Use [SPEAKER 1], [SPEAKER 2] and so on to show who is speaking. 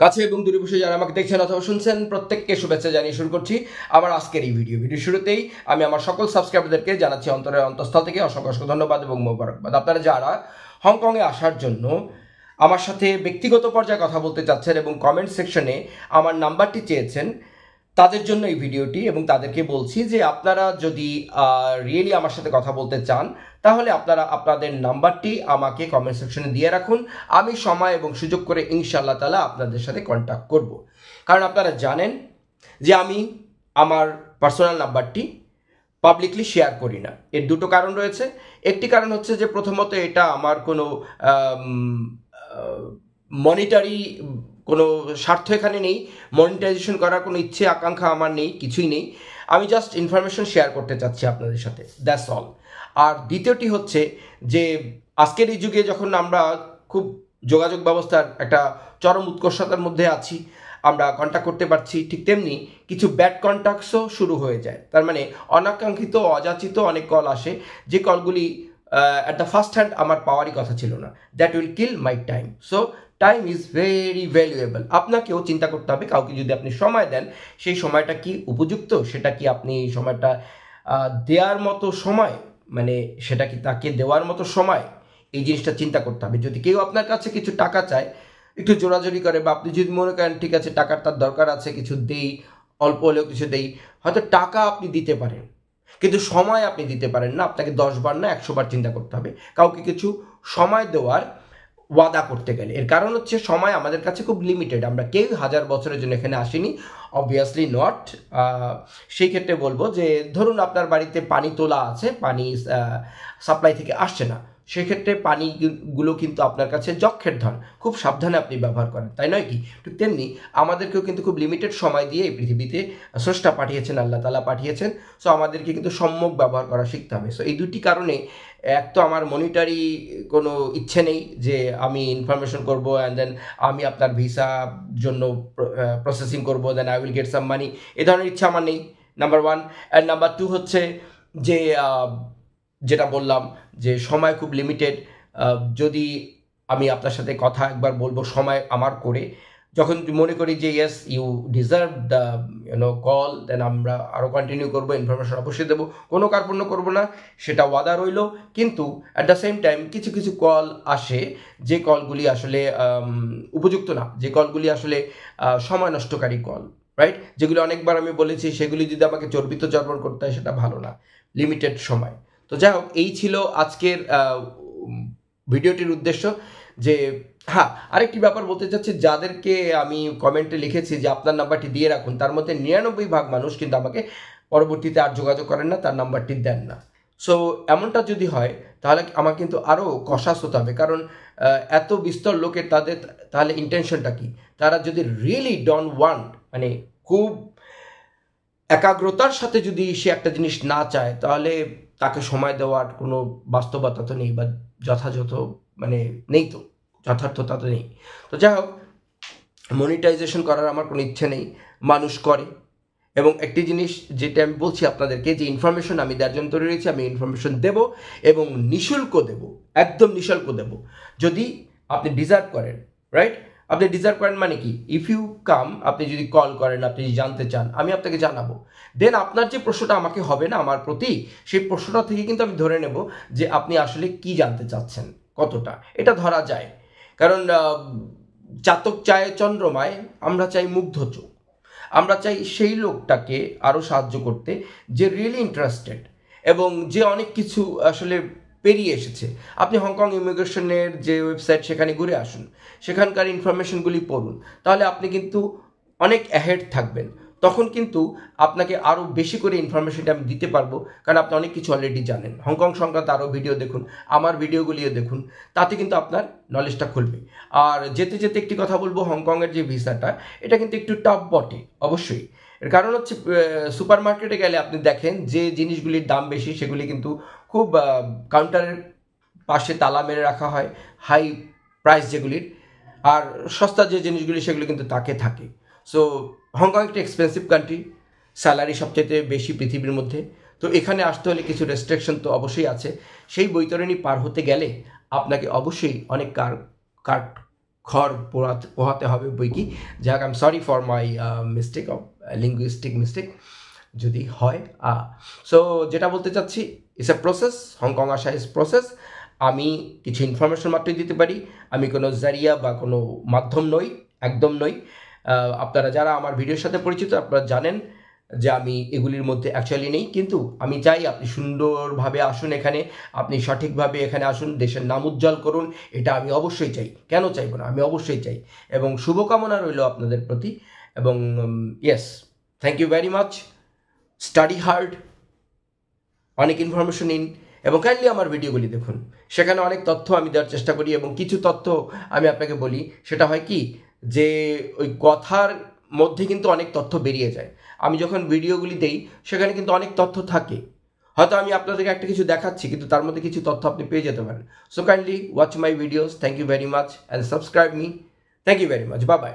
[SPEAKER 1] কাছে এবং দূরে বসে যারা আমাকে দেখছেন অথবা শুনছেন প্রত্যেককে শুভেচ্ছা জানিয়ে শুরু করছি আমার আজকের এই ভিডিও শুরুতেই আমি আমার সকল সাবস্ক্রাইবারদেরকে জানাচ্ছি অন্তরের অন্তঃস্থল থেকে অসংখ্য ধন্যবাদ এবং মোবারকবাদ। আপনারা যারা হংকংয়ে আসার জন্য আমার সাথে ব্যক্তিগত পর্যায়ে কথা বলতে চাচ্ছেন এবং কমেন্ট সেকশনে আমার নাম্বারটি চেয়েছেন, তাদের জন্য এই ভিডিওটি। এবং তাদেরকে বলছি যে আপনারা যদি রিয়েলি আমার সাথে কথা বলতে চান তাহলে আপনারা আপনাদের নাম্বারটি আমাকে কমেন্ট সেকশনে দিয়ে রাখুন। আমি সময় এবং সুযোগ করে ইনশাআল্লাহ তাআলা আপনাদের সাথে কন্ট্যাক্ট করব। কারণ আপনারা জানেন যে আমি আমার পার্সোনাল নাম্বারটি পাবলিকলি শেয়ার করি না। এর দুটো কারণ রয়েছে। একটি কারণ হচ্ছে যে প্রথমত এটা আমার কোনো মনিটারি কোনো স্বার্থ এখানে নেই, মনিটাইজেশন করার কোনো ইচ্ছে আকাঙ্ক্ষা আমার নেই, কিছুই নেই। আমি জাস্ট ইনফরমেশন শেয়ার করতে চাচ্ছি আপনাদের সাথে, দ্যাটস অল। আর দ্বিতীয়টি হচ্ছে যে আজকের এই যুগে যখন আমরা খুব যোগাযোগ ব্যবস্থার একটা চরম উৎকর্ষতার মধ্যে আছি, আমরা কন্ট্যাক্ট করতে পারছি, ঠিক তেমনি কিছু ব্যাড কন্ট্যাক্টসও শুরু হয়ে যায়। তার মানে অনাকাঙ্ক্ষিত অযাচিত অনেক কল আসে, যে কলগুলি অ্যাট দ্য ফার্স্ট হ্যান্ড আমার পাওয়ারই কথা ছিল না। That will kill my time. So time is very valuable. আপনাকেও চিন্তা করতে হবে, কাউকে যদি আপনি সময় দেন সেই সময়টা কি উপযুক্ত, সেটা কি আপনি সময়টা দেওয়ার মতো সময়, মানে সেটা কি তাকে দেওয়ার মতো সময়, এই জিনিসটা চিন্তা করতে হবে। যদি কেউ আপনার কাছে কিছু টাকা চায়, একটু জোরাজোরি করে, বা আপনি যদি মনে করেন ঠিক আছে টাকার তার দরকার আছে, কিছু দেই, অল্প হলেও কিছু দেই, হয়তো টাকা আপনি দিতে পারেন কিন্তু সময় আপনি দিতে পারেন না। আপনাকে 10 বার না 100 বার চিন্তা করতে হবে কাউকে কিছু সময় দেওয়ার ওয়াদা করতে গেলে। এর কারণ হচ্ছে সময় আমাদের কাছে খুব লিমিটেড। আমরা কেউ 1000 বছরের জন্য এখানে আসিনি, অবভিয়াসলি নট। সেই ক্ষেত্রে বলবো যে ধরুন আপনার বাড়িতে পানি তোলা আছে, পানি সাপ্লাই থেকে আসছে না, সেক্ষেত্রে পানিগুলো কিন্তু আপনার কাছে যক্ষের ধন, খুব সাবধানে আপনি ব্যবহার করেন, তাই নয় কি? ঠিক তেমনি আমাদেরকেও কিন্তু খুব লিমিটেড সময় দিয়ে এই পৃথিবীতে স্রষ্টা পাঠিয়েছেন, আল্লাহ তাআলা পাঠিয়েছেন। সো আমাদেরকে কিন্তু সম্যক ব্যবহার করা শিখতে হবে। সো এই দুটি কারণে, এক তো আমার মনিটারি কোনো ইচ্ছে নেই যে আমি ইনফরমেশন করব অ্যান্ড দেন আমি আপনার ভিসা জন্য প্রসেসিং করব, then I will get some money, এ ধরনের ইচ্ছা আমার নেই, নাম্বার 1। অ্যান্ড নাম্বার 2 হচ্ছে যে যেটা বললাম যে সময় খুব লিমিটেড। যদি আমি আপনার সাথে কথা একবার বলবো সময় আমার করে, যখন মনে করি যে yes you deserve the call, then আমরা আরও কন্টিনিউ করবো, ইনফরমেশন অবশ্যই দেবো, কোনো কার্পণ্য করবো না, সেটা ওয়াদা রইল। কিন্তু অ্যাট দ্য সেম টাইম কিছু কিছু কল আসে যে কলগুলি আসলে উপযুক্ত না, যে কলগুলি আসলে সময় নষ্টকারী কল, রাইট? যেগুলি অনেকবার আমি বলেছি, সেগুলি যদি আমাকে চর্বিত চর্বণ করতে হয় সেটা ভালো না, লিমিটেড সময়। তো যাই হোক, এই ছিল আজকের ভিডিওটির উদ্দেশ্য। যে হ্যাঁ, আরেকটি ব্যাপার বলতে চাচ্ছি, যাদেরকে আমি কমেন্টে লিখেছি যে আপনার নাম্বারটি দিয়ে রাখুন, তার মধ্যে 99% মানুষ কিন্তু আমাকে পরবর্তীতে আর যোগাযোগ করেন না, তার নাম্বারটি দেন না। সো এমনটা যদি হয় তাহলে আমার কিন্তু আরও কষাস হতে হবে। কারণ এত বিস্তর লোকের তাদের তাহলে ইন্টেনশনটা কি? তারা যদি রিয়েলি ডোন্ট ওয়ান্ট, মানে খুব একাগ্রতার সাথে যদি সে একটা জিনিস না চায়, তাহলে তাকে সময় দেওয়ার কোনো বাস্তবতা তো নেই, বা যথাযথ মানে নেই, তো যথার্থতা তো নেই। তো যাই হোক, মনিটাইজেশন করার আমার কোনো ইচ্ছে নেই, মানুষ করে। এবং একটি জিনিস যেটা আমি বলছি আপনাদেরকে, যে ইনফরমেশন আমি দেওয়ার জন্য তৈরি রয়েছি, আমি ইনফরমেশন দেবো এবং নিঃশুল্ক দেবো, একদম নিঃশুল্ক দেবো, যদি আপনি ডিজার্ভ করেন, রাইট? আপনি ডিজার্ভ করেন মানে কি? ইফ ইউ কাম, আপনি যদি কল করেন, আপনি যদি জানতে চান, আমি আপনাকে জানাবো। দেন আপনার যে প্রশ্নটা আমাকে হবে না আমার প্রতি, সেই প্রশ্নটা থেকে কিন্তু আমি ধরে নেব যে আপনি আসলে কি জানতে চাচ্ছেন, কতটা, এটা ধরা যায়। কারণ চাতক চায় চন্দ্রমায়, আমরা চাই মুগ্ধ চোখ। আমরা চাই সেই লোকটাকে আরও সাহায্য করতে যে রিয়েলি ইন্টারেস্টেড এবং যে অনেক কিছু আসলে পেরিয়ে এসেছে। আপনি হংকং ইমিগ্রেশনের যে ওয়েবসাইট, সেখানে ঘুরে আসুন, সেখানকার ইনফরমেশনগুলি পড়ুন, তাহলে আপনি কিন্তু অনেক অ্যাহেড থাকবেন। তখন কিন্তু আপনাকে আরও বেশি করে ইনফরমেশনটা আমি দিতে পারবো, কারণ আপনি অনেক কিছু অলরেডি জানেন। হংকং সংক্রান্ত আরও ভিডিও দেখুন, আমার ভিডিওগুলিও দেখুন, তাতে কিন্তু আপনার নলেজটা খুলবে। আর যেতে যেতে একটি কথা বলবো, হংকংয়ের যে ভিসাটা, এটা কিন্তু একটু টাফ বটে অবশ্যই। এর কারণ হচ্ছে সুপার মার্কেটে গেলে আপনি দেখেন যে জিনিসগুলির দাম বেশি, সেগুলি কিন্তু খুব কাউন্টারের পাশে তালা মেরে রাখা হয়, হাই প্রাইস যেগুলির। আর সস্তা যে জিনিসগুলি সেগুলি কিন্তু তাকে থাকে। সো হংকং একটা এক্সপেন্সিভ কান্ট্রি, স্যালারি সবচেয়ে বেশি পৃথিবীর মধ্যে। তো এখানে আসতে হলে কিছু রেস্ট্রিকশন তো অবশ্যই আছে। সেই বৈতরণী পার হতে গেলে আপনাকে অবশ্যই অনেক কাঠ খড় পোহাতে হবে বই কি। যাক, I am sorry for my mistake of linguistic mistake যদি হয়। সো যেটা বলতে চাচ্ছি, ইটস এ প্রসেস, হংকং আসা ইজ প্রসেস। আমি কিছু ইনফরমেশন মাত্রই দিতে পারি, আমি কোনো জারিয়া বা কোনো মাধ্যম নই, একদম নই। আপনারা যারা আমার ভিডিওর সাথে পরিচিত আপনারা জানেন যে আমি এগুলির মধ্যে অ্যাকচুয়ালি নেই, কিন্তু আমি চাই আপনি সুন্দরভাবে আসুন এখানে, আপনি সঠিকভাবে এখানে আসুন, দেশের নাম উজ্জ্বল করুন, এটা আমি অবশ্যই চাই। কেন চাইব না, আমি অবশ্যই চাই। এবং শুভকামনা রইল আপনাদের প্রতি। এবং yes, thank you very much. Study hard, অনেক ইনফরমেশন নিন এবং কাইন্ডলি আমার ভিডিওগুলি দেখুন, সেখানে অনেক তথ্য আমি দেওয়ার চেষ্টা করি। এবং কিছু তথ্য আমি আপনাকে বলি, সেটা হয় কি যে ওই কথার মধ্যে কিন্তু অনেক তথ্য বেরিয়ে যায়। আমি যখন ভিডিওগুলি দেই সেখানে কিন্তু অনেক তথ্য থাকে, হয়তো আমি আপনাদেরকে একটা কিছু দেখাচ্ছি কিন্তু তার মধ্যে কিছু তথ্য আপনি পেয়ে যেতে পারেন। So kindly watch my videos. Thank you very much and subscribe me. Thank you very much. Bye by.